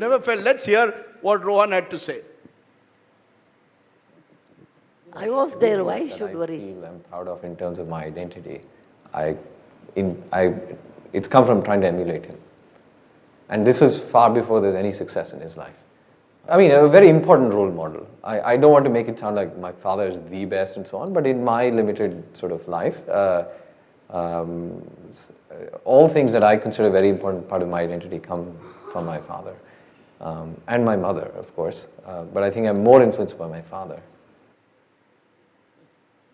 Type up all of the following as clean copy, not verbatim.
Never felt. Let's hear what Rohan had to say. I was there. Why that should I worry? feel I'm proud of in terms of my identity. It's come from trying to emulate him. And this was far before there's any success in his life. I mean, a very important role model. I don't want to make it sound like my father is the best and so on, but in my limited sort of life, all things that I consider a very important part of my identity come from my father. And my mother, of course. But I think I'm more influenced by my father.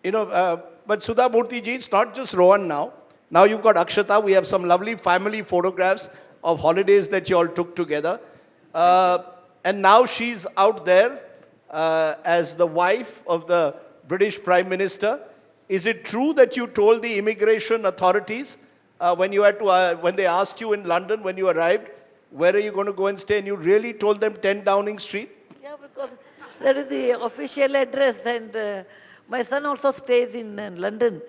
But Sudha Murthy ji, it's not just Rohan now. Now you've got Akshata. We have some lovely family photographs of holidays that you all took together. And now she's out there as the wife of the British Prime Minister. Is it true that you told the immigration authorities when they asked you in London when you arrived, where are you going to go and stay? And you really told them 10 Downing Street? Yeah, because that is the official address, and my son also stays in London.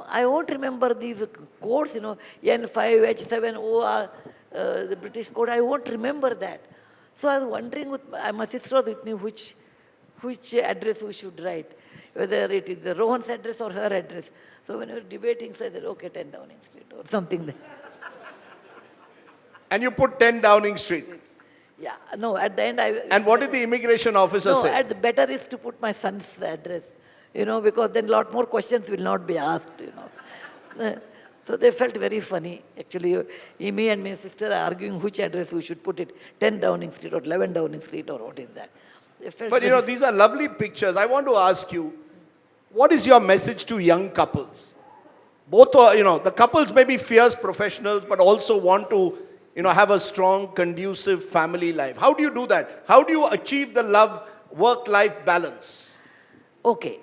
I won't remember these codes, N5, H7, OR, the British code. I won't remember that. So I was wondering, my sister was with me, which address we should write, whether it is the Rohan's address or her address. So when we were debating, so I said, okay, 10 Downing Street or something there. And you put 10 Downing Street. Yeah, no, at the end I... And what did the immigration officer say? No, the better is to put my son's address, because then a lot more questions will not be asked, So they felt very funny. Actually, me and my sister are arguing which address we should put it, 10 Downing Street or 11 Downing Street or what is that. But these are lovely pictures. I want to ask you, what is your message to young couples? Both are, the couples may be fierce professionals, but also want to have a strong, conducive family life. How do you do that? How do you achieve the work-life balance? Okay.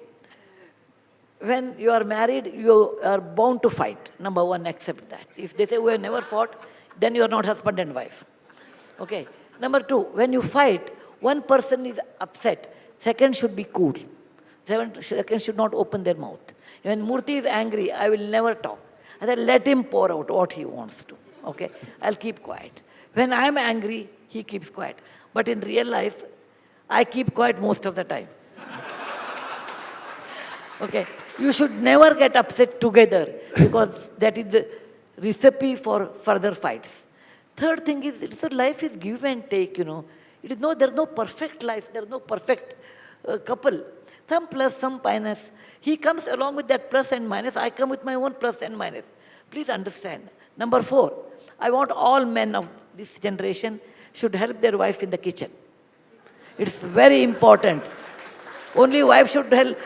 When you are married, you are bound to fight. Number one, accept that. If they say we have never fought, then you are not husband and wife. Okay. Number two, when you fight, one person is upset. Second should be cool. Second should not open their mouth. When Murthy is angry, I will never talk. I said, let him pour out what he wants to. Okay, I'll keep quiet. When I'm angry, he keeps quiet. But in real life, I keep quiet most of the time. Okay, you should never get upset together because that is the recipe for further fights. Third thing is, life is give and take, There's no perfect life, there's no perfect couple. Some plus, some minus. He comes along with that plus and minus, I come with my own plus and minus. Please understand. Number 4, I want all men of this generation should help their wife in the kitchen. It's very important. Only wife should help.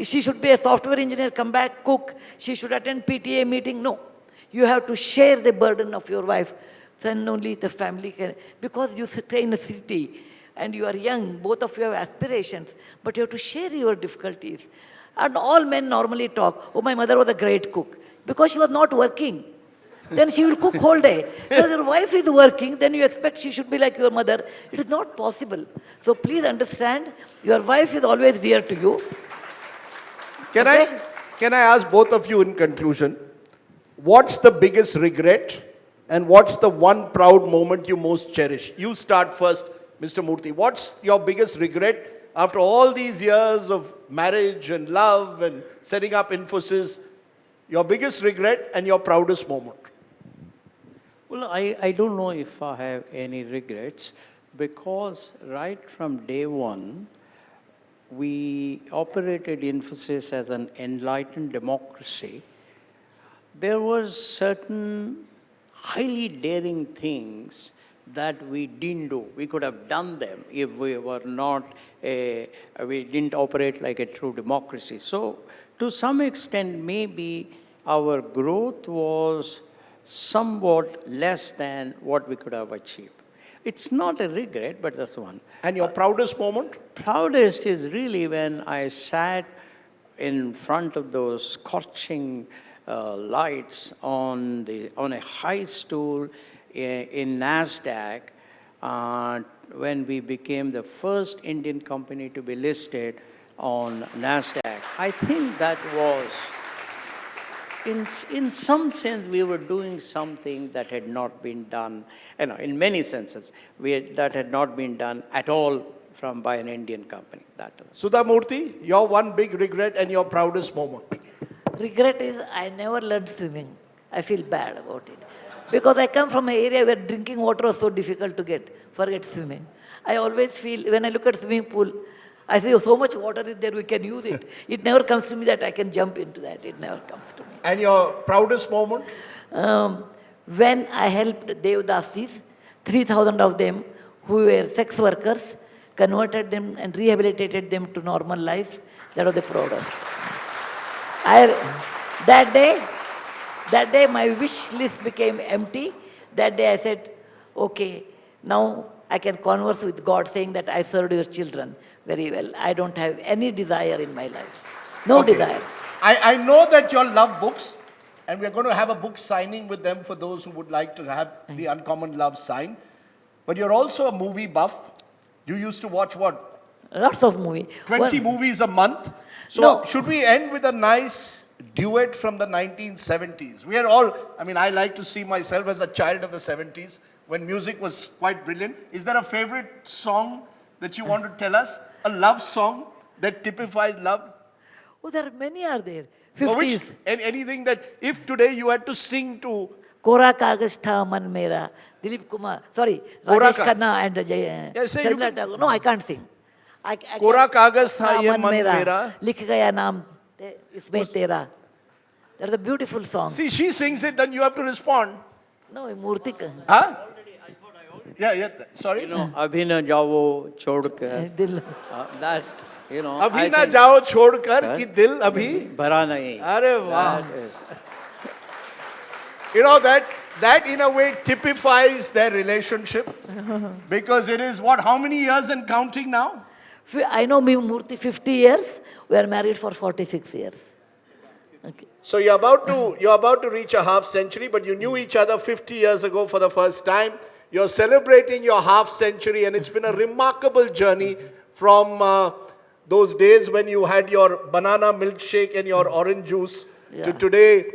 She should be a software engineer, come back, cook. She should attend PTA meeting. No. You have to share the burden of your wife. Then only the family can. Because you stay in a city and you are young, both of you have aspirations, but you have to share your difficulties. And all men normally talk, oh, my mother was a great cook. Because she was not working. Then she will cook whole day. Because your wife is working, then you expect she should be like your mother. It is not possible. So please understand, your wife is always dear to you. Can I ask both of you in conclusion, what's the biggest regret and what's the one proud moment you most cherish? You start first, Mr. Murthy. What's your biggest regret after all these years of marriage and love and setting up Infosys? Your biggest regret and your proudest moment? Well, I don't know if I have any regrets because right from day one, we operated Infosys as an enlightened democracy. There was certain highly daring things that we didn't do. We could have done them if we were not we didn't operate like a true democracy. So to some extent, maybe our growth was somewhat less than what we could have achieved. It's not a regret, but that's one. And your proudest moment? Proudest is really when I sat in front of those scorching lights on a high stool in NASDAQ when we became the first Indian company to be listed on NASDAQ. I think that was in some sense, we were doing something that had not been done, in many senses, that had not been done at all by an Indian company. Sudha Murthy, your one big regret and your proudest moment. Regret is I never learned swimming. I feel bad about it. Because I come from an area where drinking water was so difficult to get. Forget swimming. I always feel, when I look at swimming pool, I say, oh, so much water is there, we can use it. It never comes to me that I can jump into that. It never comes to me. And your proudest moment? When I helped Devdasis, 3,000 of them who were sex workers, converted them and rehabilitated them to normal life, that was the proudest. That day my wish list became empty. That day I said, okay, now I can converse with God saying that I served your children very well. I don't have any desire in my life. No desires. I know that you all love books, and we're going to have a book signing with them for those who would like to have the Uncommon Love signed. But you're also a movie buff. You used to watch what? Lots of movies. 20 movies a month. So No. should we end with a nice duet from the 1970s? We are all, I like to see myself as a child of the 70s when music was quite brilliant. Is there a favorite song that you want to tell us? A love song that typifies love? Oh, there are many are there. Or 50s. anything that if today you had to sing to Kora Kaagaz Tha Man Mera. Dilip Kumar. Sorry. Kora Rajesh Khanna and say you Sharmila Tagore. No, I can't sing. I Kora can't- Kaagaz Tha Ye Man Mera. Likh Gaya Naam Isme Tera. That's a beautiful song. See, she sings it, then you have to respond. No, Murthy. Huh? Yeah, sorry. Abhi na jao chodkar. Dil. That, Abhi na jao chodkar ki dil abhi. Bhara nahi. Are wow. That is- That in a way typifies their relationship because it is how many years and counting now? I know Murthy 50 years. We are married for 46 years. Okay. So you're about to reach a half century, but you knew each other 50 years ago for the first time. You're celebrating your half century, and it's been a remarkable journey from those days when you had your banana milkshake and your orange juice to today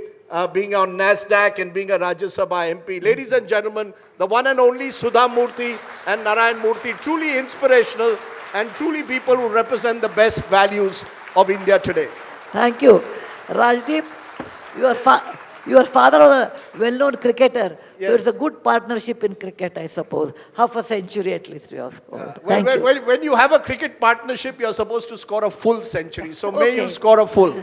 being on NASDAQ and being a Rajya Sabha MP. Ladies and gentlemen, the one and only Sudha Murthy and Narayana Murthy, truly inspirational and truly people who represent the best values of India today. Thank you. Rajdeep, your father was a well-known cricketer. Yes. So it's a good partnership in cricket, I suppose. Half a century at least we have scored. Thank you. When you have a cricket partnership, you're supposed to score a full century. So may Okay. you score a full.